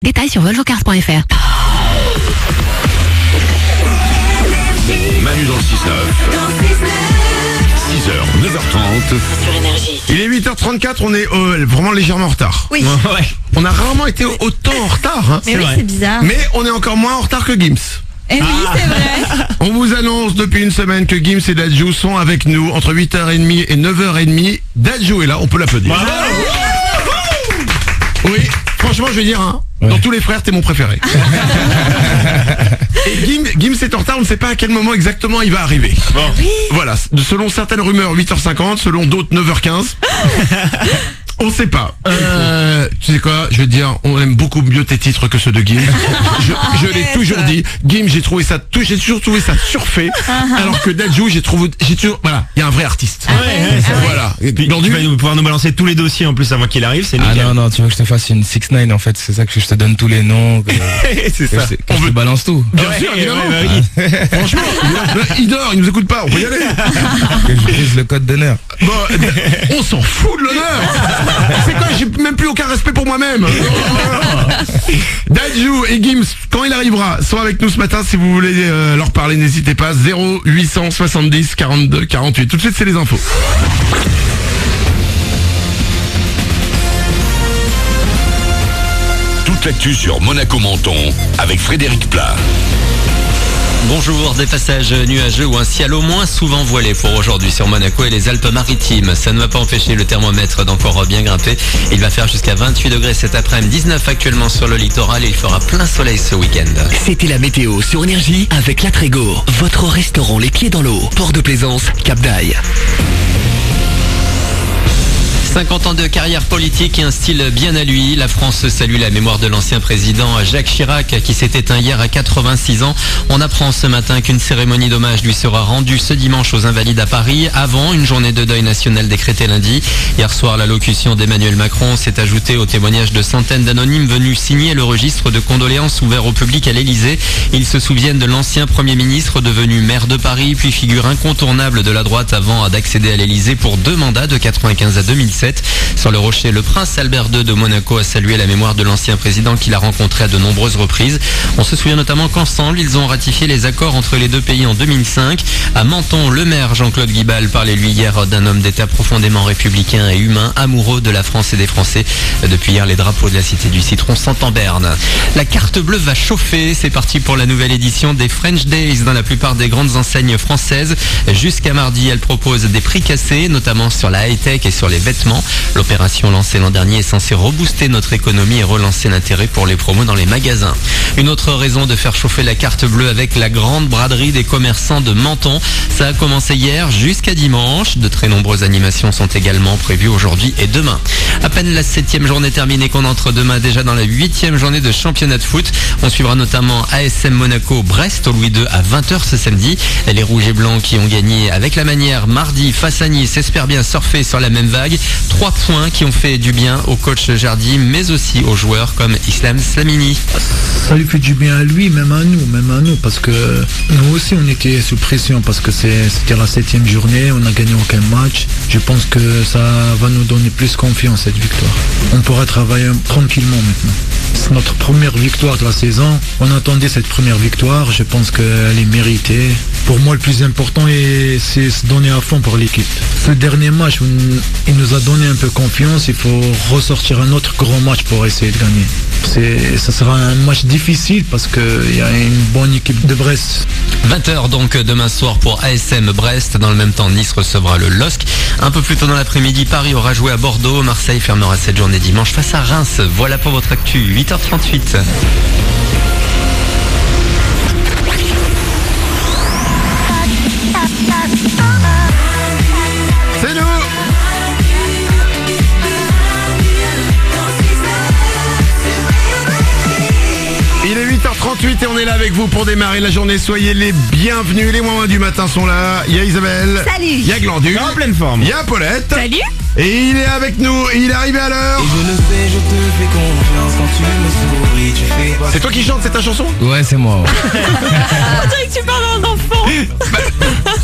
Détails sur volvocars.fr. Manu dans le 6-9. 6h, 9h30. Sur Énergie. Il est 8h34, on est vraiment légèrement en retard. Oui. Ouais. On a rarement été autant en retard. Hein. Mais oui, c'est bizarre. Mais on est encore moins en retard que Gims. Eh oui, c'est vrai. On vous annonce depuis une semaine que Gims et Dadju sont avec nous entre 8h30 et 9h30. Dadju est là, on peut l'applaudir. Oui, franchement je vais dire, hein, dans tous les frères t'es mon préféré. Et Gims est en retard, on ne sait pas à quel moment exactement il va arriver. Bon. Oui. Voilà, selon certaines rumeurs 8h50, selon d'autres 9h15. On sait pas. Tu sais quoi, je vais te dire, on aime beaucoup mieux tes titres que ceux de Gims. Je l'ai toujours dit. Gims, j'ai toujours trouvé ça surfait. Alors que Dadju, j'ai toujours, voilà, il y a un vrai artiste. Voilà. Puis, tu vas pouvoir nous balancer tous les dossiers en plus avant qu'il arrive, c'est Ah nickel. non, tu veux que je te fasse une 6ix9ine en fait, c'est ça que je te donne tous les noms, que C'est ça. je te balance tout. Bien sûr, évidemment. Franchement, il dort, il nous écoute pas, on peut y aller. Que je brise le code d'honneur. Bon, on s'en fout de l'honneur. C'est quoi, j'ai même plus aucun respect pour moi-même. Dadju et Gims, quand il arrivera, sont avec nous ce matin. Si vous voulez leur parler, n'hésitez pas. 0870 42 48. Tout de suite, c'est les infos. Toute l'actu sur Monaco-Menton avec Frédéric Plat. Bonjour, des passages nuageux ou un ciel au moins souvent voilé pour aujourd'hui sur Monaco et les Alpes-Maritimes. Ça ne va pas empêcher le thermomètre d'encore bien grimper. Il va faire jusqu'à 28 degrés cet après-midi, 19 actuellement sur le littoral et il fera plein soleil ce week-end. C'était la météo sur Énergie avec La Trégo, votre restaurant les pieds dans l'eau, Port de Plaisance, Cap d'Aille. 50 ans de carrière politique et un style bien à lui. La France salue la mémoire de l'ancien président Jacques Chirac qui s'est éteint hier à 86 ans. On apprend ce matin qu'une cérémonie d'hommage lui sera rendue ce dimanche aux Invalides à Paris avant une journée de deuil national décrétée lundi. Hier soir, l'allocution d'Emmanuel Macron s'est ajoutée au témoignage de centaines d'anonymes venus signer le registre de condoléances ouvert au public à l'Elysée. Ils se souviennent de l'ancien Premier ministre devenu maire de Paris puis figure incontournable de la droite avant d'accéder à l'Elysée pour 2 mandats de 95 à 2007. Sur le rocher, le prince Albert II de Monaco a salué la mémoire de l'ancien président qu'il a rencontré à de nombreuses reprises. On se souvient notamment qu'ensemble, ils ont ratifié les accords entre les deux pays en 2005. À Menton, le maire Jean-Claude Guibal parlait lui hier d'un homme d'État profondément républicain et humain, amoureux de la France et des Français. Depuis hier, les drapeaux de la Cité du Citron sont en berne. La carte bleue va chauffer. C'est parti pour la nouvelle édition des French Days dans la plupart des grandes enseignes françaises. Jusqu'à mardi, elle propose des prix cassés, notamment sur la high-tech et sur les vêtements. L'opération lancée l'an dernier est censée rebooster notre économie et relancer l'intérêt pour les promos dans les magasins. Une autre raison de faire chauffer la carte bleue avec la grande braderie des commerçants de Menton. Ça a commencé hier jusqu'à dimanche. De très nombreuses animations sont également prévues aujourd'hui et demain. À peine la 7e journée terminée qu'on entre demain déjà dans la 8e journée de championnat de foot. On suivra notamment ASM Monaco Brest au Louis II à 20h ce samedi. Les Rouges et Blancs qui ont gagné avec la manière mardi face à Nice espèrent bien surfer sur la même vague. 3 points qui ont fait du bien au coach Jardy mais aussi aux joueurs comme Islam Slamini. Ça lui fait du bien à lui, même à nous, parce que nous aussi on était sous pression parce que c'était la 7e journée, on n'a gagné aucun match. Je pense que ça va nous donner plus confiance cette victoire. On pourra travailler tranquillement maintenant. C'est notre première victoire de la saison. On attendait cette première victoire, je pense qu'elle est méritée. Pour moi le plus important c'est se donner à fond pour l'équipe. Ce dernier match, il nous a donné un peu confiance, il faut ressortir un autre grand match pour essayer de gagner. Ça sera un match difficile parce qu'il y a une bonne équipe de Brest. 20h donc demain soir pour ASM Brest. Dans le même temps, Nice recevra le LOSC. Un peu plus tôt dans l'après-midi, Paris aura joué à Bordeaux. Marseille fermera cette journée dimanche face à Reims. Voilà pour votre actu, 8h38. C'est nous. Il est 8h38 et on est là avec vous pour démarrer la journée. Soyez les bienvenus. Les moins du matin sont là. Il y a Isabelle. Salut. Il y a Glandu. En pleine forme. Il y a Paulette. Salut. Et il est avec nous. Et il est arrivé à l'heure. Je le sais, je te fais confiance quand tu me souris, tu fais pas. C'est toi qui chantes, c'est ta chanson? Ouais, c'est moi. On dirait que tu parles à un enfant.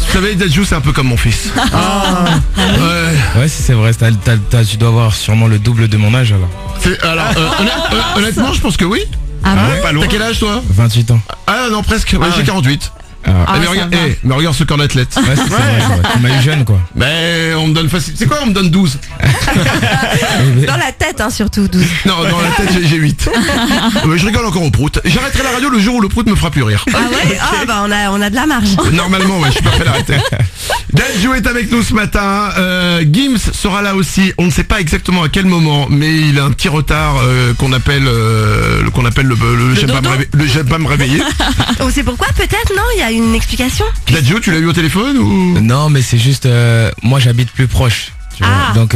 Vous savez, Dadju, c'est un peu comme mon fils. Ouais. Ouais, si c'est vrai, tu dois avoir sûrement le double de mon âge alors. Alors, honnêtement, je pense que oui. Ah bon Pas loin. T'as quel âge, toi? 28 ans. Ah non, presque. Ouais, j'ai 48. Ah, mais, ça regarde, va. mais regarde ce corps d'athlète. Ouais, c'est vrai, tu m'as eu jeune quoi. Mais on me donne facile. C'est quoi, on me donne 12? Dans la tête, hein, surtout, 12. Non, dans la tête, j'ai 8. Mais je rigole encore au prout. J'arrêterai la radio le jour où le prout me fera plus rire. Ah ouais. Ah bah on a de la marge. Normalement, ouais, je suis pas prêt d'arrêter. Dadju est avec nous ce matin. Gims sera là aussi. On ne sait pas exactement à quel moment, mais il a un petit retard qu'on appelle le j'aime pas me réveiller. On sait pourquoi peut-être, non? Il y a une explication? Dadju, tu l'as eu au téléphone ou? Non, mais c'est juste, moi j'habite plus proche. Tu vois. Ah. Donc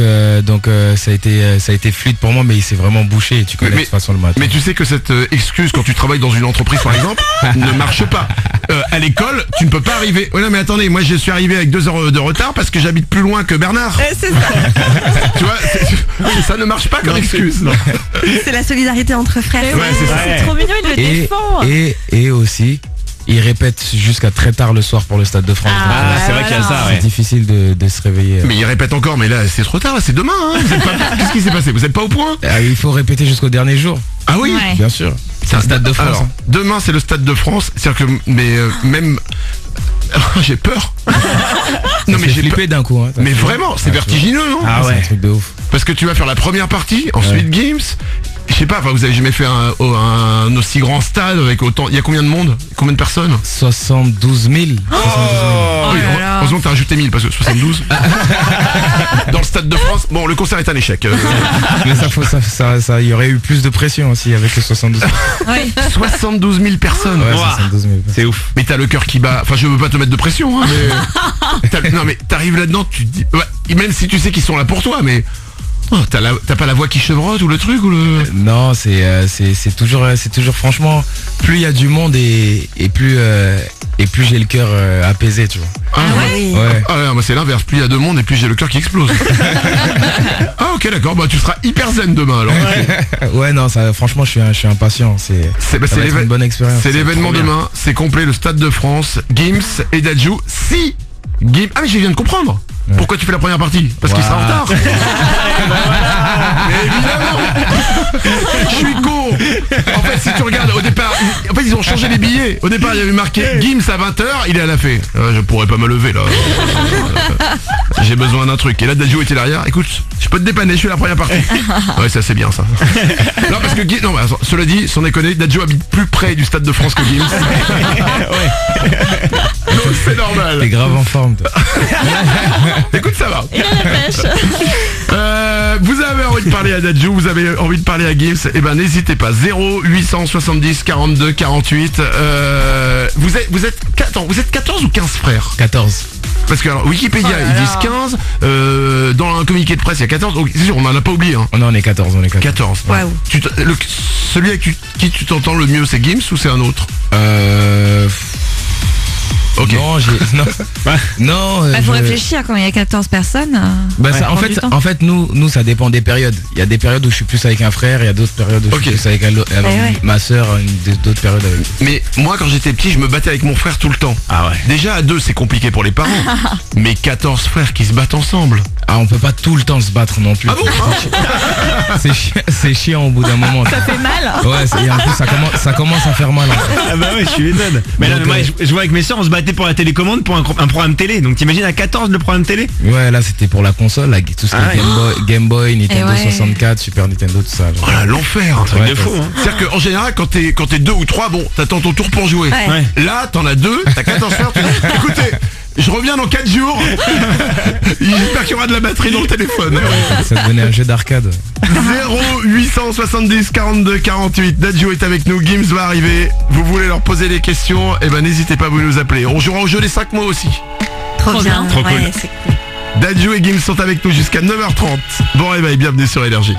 ça a été fluide pour moi, mais il s'est vraiment bouché. Tu connais de toute façon le matin. Mais tu sais que cette excuse quand tu travailles dans une entreprise par exemple ne marche pas. À l'école, tu ne peux pas arriver. Ouais, non mais attendez, moi je suis arrivé avec 2 heures de retard parce que j'habite plus loin que Bernard. C'est ça. Tu vois, ça ne marche pas comme excuse. C'est la solidarité entre frères. Ouais, c'est ça. Ouais. Trop mignon, il le défend. Et aussi, il répète jusqu'à très tard le soir pour le Stade de France. Ah, Donc, c'est vrai qu'il y a ça, c'est ouais. difficile de se réveiller. Mais il répète encore, mais là c'est trop tard, là, c'est demain. Hein. Vous êtes pas... Qu'est-ce qui s'est passé? Vous êtes pas au point? Il faut répéter jusqu'au dernier jour. Ah oui. Ouais. Bien sûr. C'est le Stade de France. Alors, hein. demain c'est le Stade de France, c'est-à-dire que même j'ai peur. Non mais j'ai j'ai flippé d'un coup. Hein. Mais vraiment, c'est vertigineux, non? Ah C'est ouais. un truc de ouf. Parce que tu vas faire la première partie, ensuite Gims. Je sais pas, enfin, vous avez jamais fait un aussi grand stade avec autant. Il y a combien de monde? Combien de personnes? 72 000. 72 000. Oui, là là. heureusement que t'as rajouté 1000 parce que 72. Dans le Stade de France, bon, le concert est un échec. Mais il y aurait eu plus de pression aussi avec les 72 000. Oui. 72 000 personnes. Ouais, Ouah. 72 000. C'est ouf. Mais t'as le cœur qui bat. Enfin, je veux pas te mettre de pression, hein, mais non, mais t'arrives là-dedans, tu te dis, ouais, même si tu sais qu'ils sont là pour toi, mais oh, t'as pas la voix qui chevrotte ou le truc ou le. Non, c'est toujours franchement, plus il y a du monde et plus j'ai le cœur apaisé, tu vois. Ah, oui. Ouais. Ah ouais, moi c'est l'inverse, plus il y a de monde et plus j'ai le cœur qui explose. Ah ok d'accord, bah tu seras hyper zen demain alors. Ouais, non, ça, franchement, je suis impatient. Ça va être une bonne expérience. C'est l'événement demain, c'est complet, le Stade de France, Gims et Dadju. Si Gims. Ah mais je viens de comprendre. Ouais. Pourquoi tu fais la première partie? Parce qu'il sera en retard. Mais évidemment. Je suis con. En fait, si tu regardes au départ, en fait ils ont changé les billets. Au départ, il y avait marqué Gims à 20h, il est à la fée. Je pourrais pas me lever là. J'ai besoin d'un truc. Et là, Dadju était derrière. Écoute, je peux te dépanner, je fais la première partie. Ouais, ça c'est bien ça. Non, parce que non, mais, cela dit, sans déconner, Dadju habite plus près du Stade de France que Gims. Donc c'est normal. T'es grave en forme, toi. Écoute, ça va. Il a la pêche. Vous avez envie de parler à Dadju, vous avez envie de parler à Gims, et ben n'hésitez pas. 0870 42 48. Vous êtes 14 ou 15 frères? 14. Parce que alors, Wikipédia ils disent 15, dans un communiqué de presse il y a 14, donc c'est sûr on en a pas oublié hein. Non, on est 14, 14. Waouh. Celui avec qui tu t'entends le mieux c'est Gims ou c'est un autre? Ok. Non, non. Bah, faut réfléchir quand il y a 14 personnes. Bah, ça ça, prend du temps. en fait, nous, ça dépend des périodes. Il y a des périodes où je suis plus avec un frère, il y a d'autres périodes où je suis plus avec ouais. ma soeur, d'autres périodes avec. Mais moi quand j'étais petit je me battais avec mon frère tout le temps. Ah ouais. Déjà à 2 c'est compliqué pour les parents. Mais 14 frères qui se battent ensemble. Ah, on peut pas tout le temps se battre non plus. Ah bon? C'est chiant au bout d'un moment. Ça fait mal. Ouais, et en plus ça commence à faire mal. En fait. Ah bah ouais, je suis étonne. Mais là, Donc, moi, je vois avec mes soeurs, on se battait pour la télécommande pour un programme télé. Donc t'imagines à 14 le programme télé? Ouais, là c'était pour la console, tout ce qui est Game Boy, Nintendo 64, Super Nintendo, tout ça. Oh là l'enfer. Truc de fou, hein. C'est-à-dire qu'en général quand t'es 2 ou 3, bon t'attends ton tour pour jouer. Ouais. Là t'en as 2, t'as 14 frères, tu dis écoutez, je reviens dans 4 jours. J'espère qu'il y aura de la batterie dans le téléphone. Ça devenait un jeu d'arcade. 0870 42 48. Dadju est avec nous, Gims va arriver. Vous voulez leur poser des questions? Eh ben n'hésitez pas à vous nous appeler. On jouera au jeu des 5 mots aussi. Trop bien. Trop cool. Ouais, c'est cool. Dadju et Gims sont avec nous jusqu'à 9h30. Bon réveil, bienvenue sur Énergie.